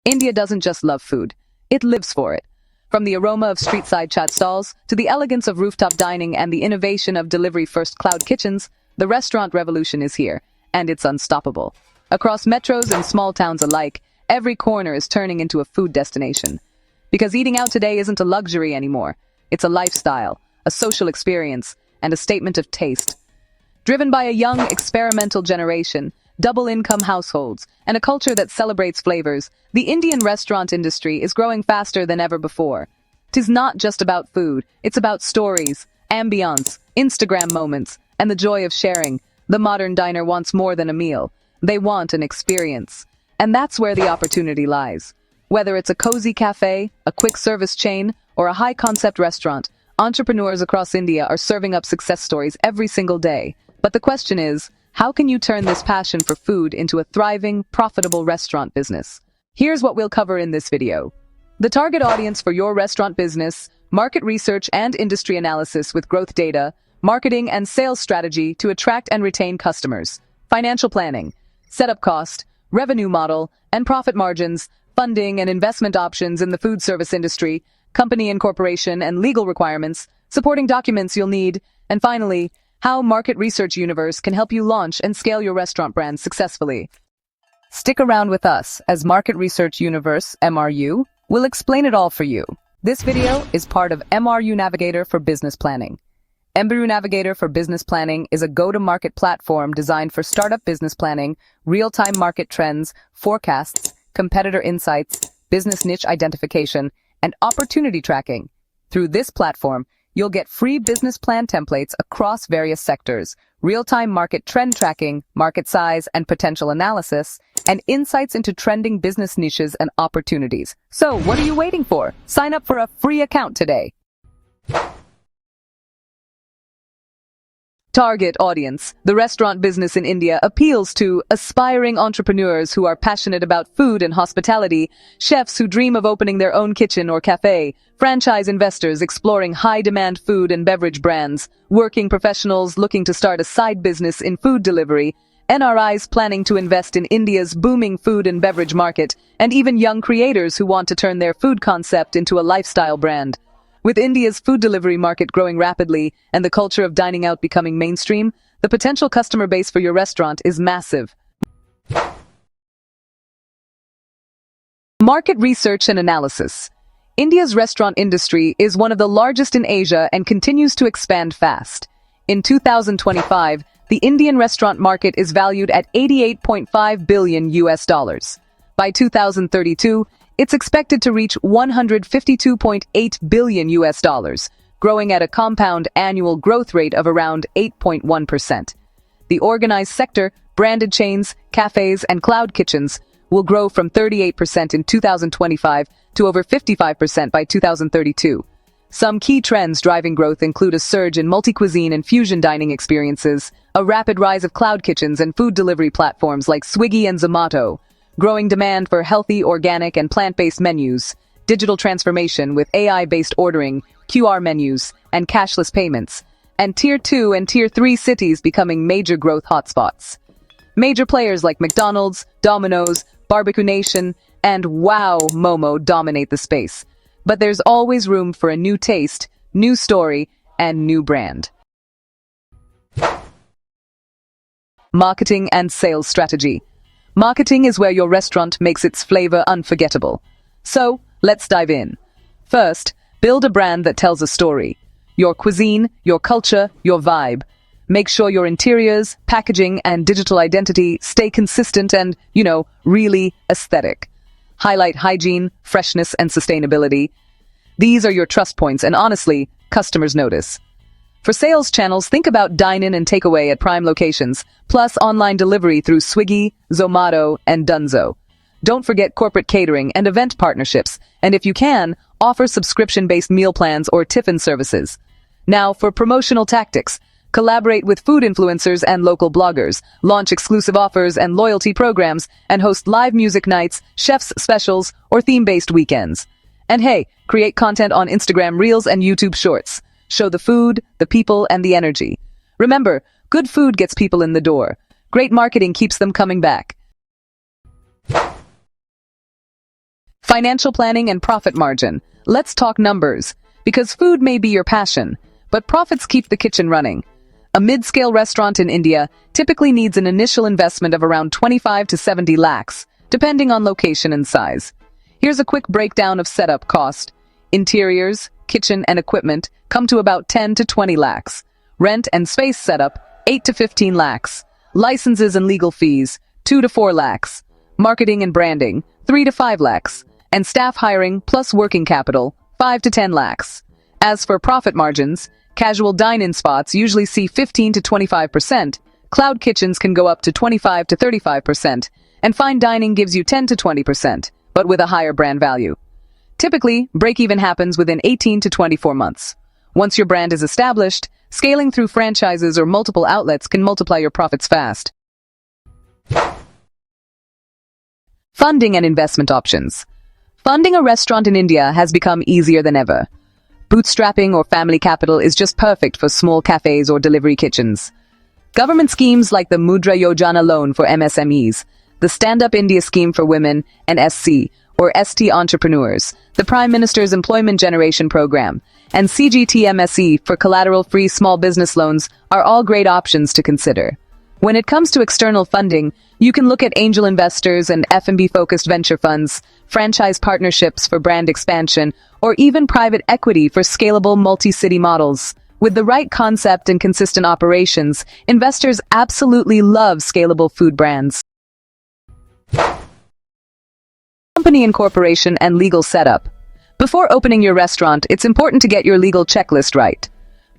India doesn't just love food, it lives for it. From the aroma of street-side chat stalls to the elegance of rooftop dining and the innovation of delivery-first cloud kitchens, the restaurant revolution is here, and it's unstoppable. Across metros and small towns alike, every corner is turning into a food destination. Because eating out today isn't a luxury anymore. It's a lifestyle, a social experience, and a statement of taste. Driven by a young, experimental generation, double-income households, and a culture that celebrates flavors, the Indian restaurant industry is growing faster than ever before. 'Tis not just about food, it's about stories, ambiance, Instagram moments, and the joy of sharing. The modern diner wants more than a meal. They want an experience. And that's where the opportunity lies. Whether it's a cozy cafe, a quick-service chain, or a high-concept restaurant, entrepreneurs across India are serving up success stories every single day. But the question is, how can you turn this passion for food into a thriving, profitable restaurant business? Here's what we'll cover in this video. The target audience for your restaurant business, market research and industry analysis with growth data, marketing and sales strategy to attract and retain customers, financial planning, setup cost, revenue model, and profit margins, funding and investment options in the food service industry, company incorporation and legal requirements, supporting documents you'll need, and finally, how Market Research Universe can help you launch and scale your restaurant brand successfully. Stick around with us as Market Research Universe, MRU, will explain it all for you. This video is part of MRU Navigator for Business Planning. MRU Navigator for Business Planning is a go-to-market platform designed for startup business planning, real-time market trends, forecasts, competitor insights, business niche identification, and opportunity tracking. Through this platform, you'll get free business plan templates across various sectors, real-time market trend tracking, market size and potential analysis, and insights into trending business niches and opportunities. So, what are you waiting for? Sign up for a free account today. Target audience. The restaurant business in India appeals to aspiring entrepreneurs who are passionate about food and hospitality, chefs who dream of opening their own kitchen or cafe, franchise investors exploring high-demand food and beverage brands, working professionals looking to start a side business in food delivery, NRIs planning to invest in India's booming food and beverage market, and even young creators who want to turn their food concept into a lifestyle brand. With India's food delivery market growing rapidly and the culture of dining out becoming mainstream, the potential customer base for your restaurant is massive. Market research and analysis. India's restaurant industry is one of the largest in Asia and continues to expand fast. In 2025, the Indian restaurant market is valued at $88.5 billion US. By 2032, it's expected to reach $152.8 billion US, growing at a compound annual growth rate of around 8.1%. The organized sector, branded chains, cafes, and cloud kitchens will grow from 38% in 2025 to over 55% by 2032. Some key trends driving growth include a surge in multi-cuisine and fusion dining experiences, a rapid rise of cloud kitchens and food delivery platforms like Swiggy and Zomato, growing demand for healthy, organic, and plant-based menus, digital transformation with AI-based ordering, QR menus, and cashless payments, and Tier 2 and Tier 3 cities becoming major growth hotspots. Major players like McDonald's, Domino's, Barbecue Nation, and Wow Momo dominate the space. But there's always room for a new taste, new story, and new brand. Marketing and sales strategy. Marketing is where your restaurant makes its flavor unforgettable. So, let's dive in. First, build a brand that tells a story. Your cuisine, your culture, your vibe. Make sure your interiors, packaging, and digital identity stay consistent and, really aesthetic. Highlight hygiene, freshness, and sustainability. These are your trust points, and honestly, customers notice. For sales channels, think about dine-in and takeaway at prime locations, plus online delivery through Swiggy, Zomato, and Dunzo. Don't forget corporate catering and event partnerships, and if you can, offer subscription-based meal plans or tiffin services. Now, for promotional tactics, collaborate with food influencers and local bloggers, launch exclusive offers and loyalty programs, and host live music nights, chefs' specials, or theme-based weekends. And hey, create content on Instagram Reels and YouTube Shorts. Show the food, the people, and the energy. Remember, good food gets people in the door. Great marketing keeps them coming back. Financial planning and profit margin. Let's talk numbers. Because food may be your passion, but profits keep the kitchen running. A mid-scale restaurant in India typically needs an initial investment of around 25 to 70 lakhs, depending on location and size. Here's a quick breakdown of setup cost. Interiors, kitchen, and equipment come to about 10 to 20 lakhs. Rent and space setup, 8 to 15 lakhs. Licenses and legal fees, 2 to 4 lakhs. Marketing and branding, 3 to 5 lakhs. And staff hiring plus working capital, 5 to 10 lakhs. As for profit margins, casual dine-in spots usually see 15 to 25%, cloud kitchens can go up to 25 to 35%, and fine dining gives you 10 to 20%, but with a higher brand value. Typically, break-even happens within 18 to 24 months. Once your brand is established, scaling through franchises or multiple outlets can multiply your profits fast. Funding and investment options. Funding a restaurant in India has become easier than ever. Bootstrapping or family capital is just perfect for small cafes or delivery kitchens. Government schemes like the Mudra Yojana loan for MSMEs, the Stand Up India scheme for women and SC or ST entrepreneurs, the Prime Minister's Employment Generation Program, and CGTMSE for collateral-free small business loans are all great options to consider. When it comes to external funding, you can look at angel investors and F&B-focused venture funds, franchise partnerships for brand expansion, or even private equity for scalable multi-city models. With the right concept and consistent operations, investors absolutely love scalable food brands. Company incorporation and legal setup. Before opening your restaurant, it's important to get your legal checklist right.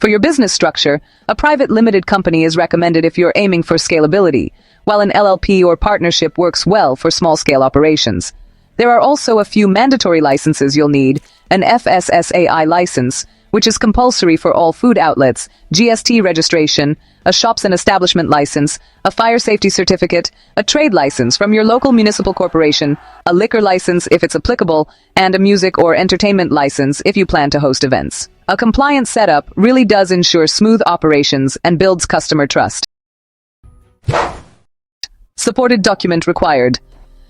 For your business structure, a private limited company is recommended if you're aiming for scalability, while an LLP or partnership works well for small-scale operations. There are also a few mandatory licenses you'll need: an FSSAI license, which is compulsory for all food outlets, GST registration, a shops and establishment license, a fire safety certificate, a trade license from your local municipal corporation, a liquor license if it's applicable, and a music or entertainment license if you plan to host events. A compliant setup really does ensure smooth operations and builds customer trust. Supported document required.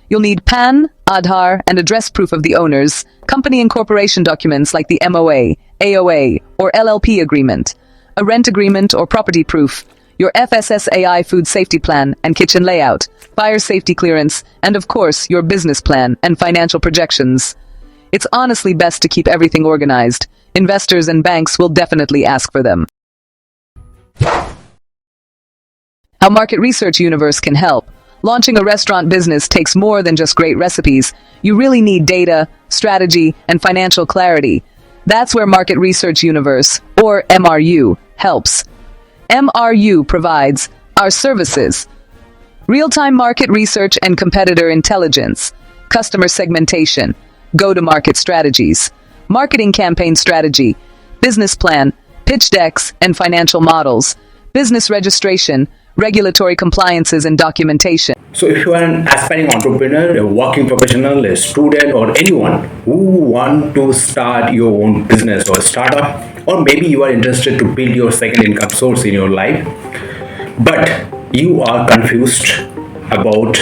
You'll need PAN, Aadhaar, and address proof of the owners, company incorporation documents like the MOA, AOA, or LLP agreement, a rent agreement or property proof, your FSSAI food safety plan and kitchen layout, fire safety clearance, and of course, your business plan and financial projections. It's honestly best to keep everything organized. Investors and banks will definitely ask for them. How Market Research Universe can help. Launching a restaurant business takes more than just great recipes. You really need data, strategy, and financial clarity. That's where Market Research Universe, or MRU, helps. MRU provides our services: real-time market research and competitor intelligence, customer segmentation, go-to-market strategies, marketing campaign strategy, business plan, pitch decks, and financial models, business registration, regulatory compliances, and documentation. So if you are an aspiring entrepreneur, a working professional, a student, or anyone who want to start your own business or startup, or maybe you are interested to build your second income source in your life, but you are confused about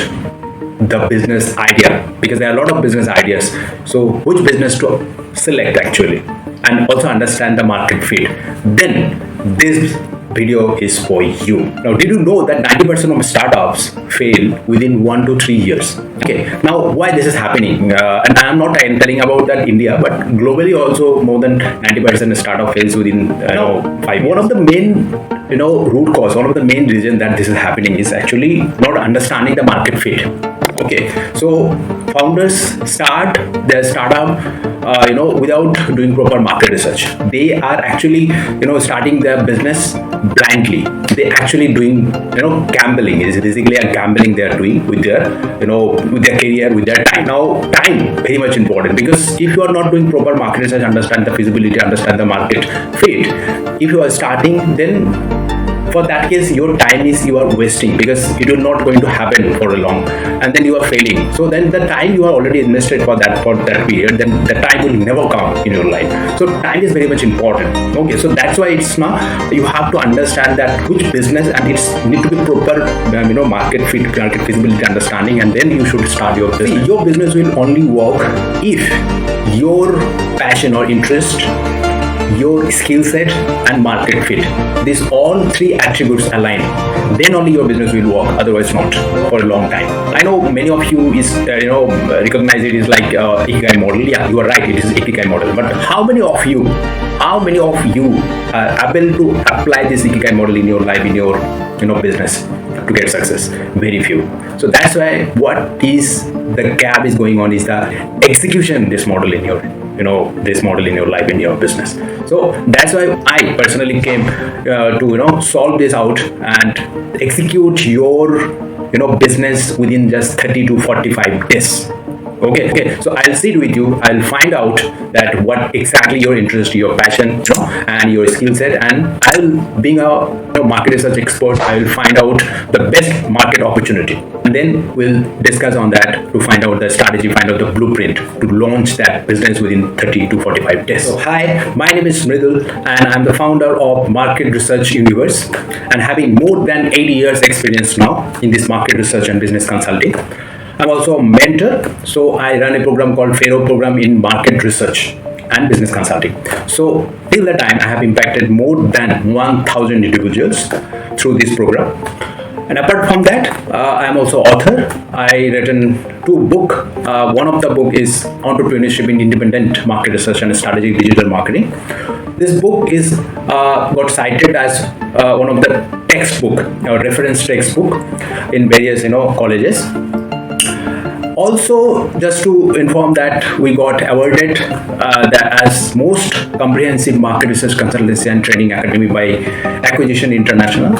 the business idea, because there are a lot of business ideas. So which business to select actually, and also understand the market fit, then this video is for you. Now, did you know that 90% of startups fail within 1 to 3 years? Okay, now why this is happening? And I am not telling about that India, but globally also more than 90% of startup fails within 5 years. One of the main root cause, one of the main reasons that this is happening is actually not understanding the market fit. Okay, so founders start their startup without doing proper market research. They are actually starting their business blindly. They actually doing gambling. It is basically a gambling they are doing with their with their career, with their time. Now time very much important, because if you are not doing proper market research, understand the feasibility, understand the market fit, if you are starting, then for that case your time is you are wasting, because it will not going to happen for a long, and then you are failing. So then the time you are already invested for that period, then the time will never come in your life. So time is very much important. Okay, so that's why it's now you have to understand that which business, and it's need to be proper market fit, market feasibility understanding, and then you should start your business. Your business will only work if your passion or interest, your skill set and market fit, these all three attributes align, then only your business will work, otherwise not for a long time. I know many of you is recognize it is like ikigai model. Yeah, you are right, it is ikigai model, but how many of you are able to apply this ikigai model in your life, in your business, to get success? Very few. So that's why what is the gap is going on is the execution this model in your this model in your life, in your business. So that's why I personally came to solve this out and execute your business within just 30 to 45 days. Okay, so I'll sit with you, I'll find out that what exactly your interest, your passion, and your skill set, and I'll, being a market research expert, I will find out the best market opportunity, and then we'll discuss on that to find out the strategy, find out the blueprint to launch that business within 30 to 45 days. So hi, my name is Mridul, and I'm the founder of Market Research Universe, and having more than 80 years experience now in this market research and business consulting. I'm also a mentor, so I run a program called Pharaoh program in market research and business consulting. So till the time I have impacted more than 1,000 individuals through this program. And apart from that, I am also author. I written 2 books. One of the book is Entrepreneurship in Independent Market Research and Strategic Digital Marketing. This book is got cited as one of the textbook or reference textbook in various colleges. Also, just to inform that we got awarded that as most comprehensive market research consultancy and training academy by Acquisition International,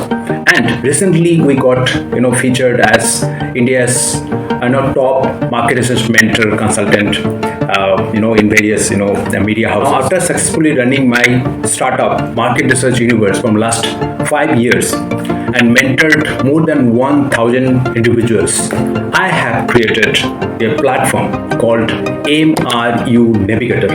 and recently we got featured as India's top market research mentor consultant in various the media houses. After successfully running my startup Market Research Universe from last 5 years and mentored more than 1,000 individuals, I have created a platform called MRU Navigator.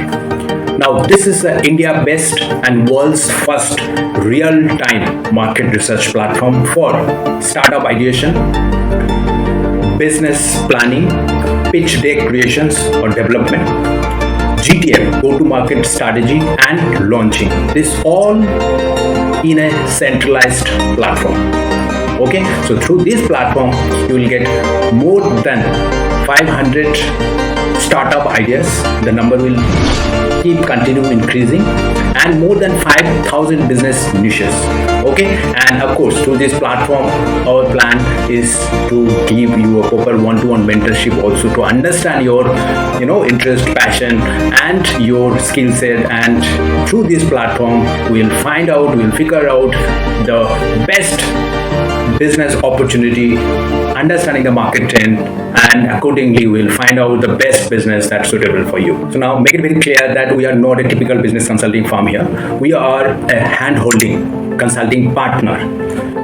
Now, this is India's best and world's first real-time market research platform for startup ideation, business planning, pitch deck creations or development, GTM, go-to-market strategy, and launching. This all in a centralized platform. Okay, so through this platform, you will get more than 500 startup ideas. The number will keep continue increasing, and more than 5,000 business niches. Okay, and of course, through this platform, our plan is to give you a proper one-to-one mentorship, also to understand your interest, passion, and your skill set. And through this platform, we'll figure out the best business opportunity, understanding the market trend, and accordingly we'll find out the best business that's suitable for you. So now make it very clear that we are not a typical business consulting firm here. We are a hand-holding consulting partner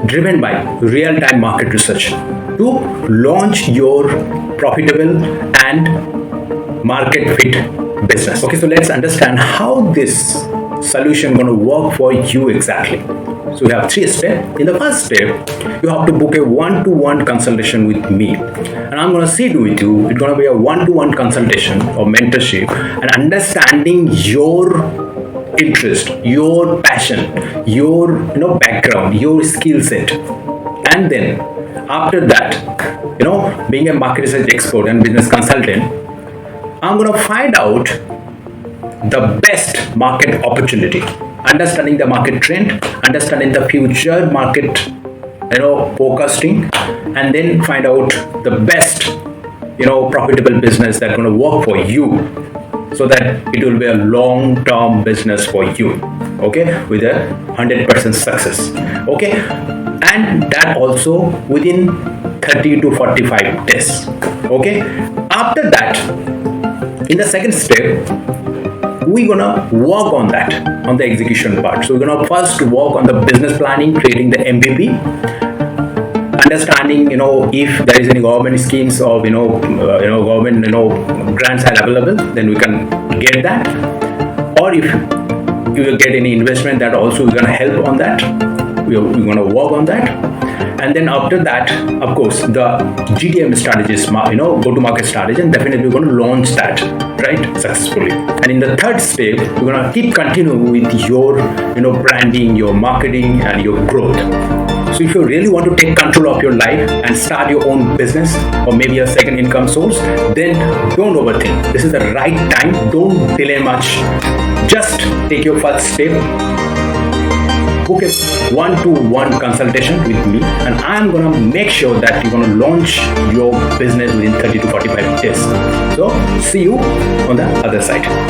driven by real-time market research to launch your profitable and market fit business. Okay, so let's understand how this solution going to work for you exactly. So we have 3 steps. In the first step, you have to book a one-to-one consultation with me, and I'm going to sit with you. It's going to be a one-to-one consultation or mentorship, and understanding your interest, your passion, your background, your skill set, and then after that, being a market research expert and business consultant, I'm going to find out the best market opportunity, understanding the market trend, understanding the future market forecasting, and then find out the best profitable business that's going to work for you, so that it will be a long-term business for you, okay, with a 100% success. Okay, and that also within 30 to 45 days. Okay, after that, in the second step, we're gonna work on that, on the execution part. So we're gonna first work on the business planning, creating the MVP, understanding, if there is any government schemes or government grants are available, then we can get that. Or if you will get any investment, that also we're gonna help on that. We're gonna work on that. And then after that, of course, the GTM strategy is, go-to-market strategy, and definitely we're going to launch that, right, successfully. And in the third step, we're going to keep continuing with your, branding, your marketing, and your growth. So if you really want to take control of your life and start your own business or maybe a second income source, then don't overthink. This is the right time. Don't delay much. Just take your first step. Book a one-to-one consultation with me, and I'm gonna make sure that you're gonna launch your business within 30 to 45 days. So see you on the other side.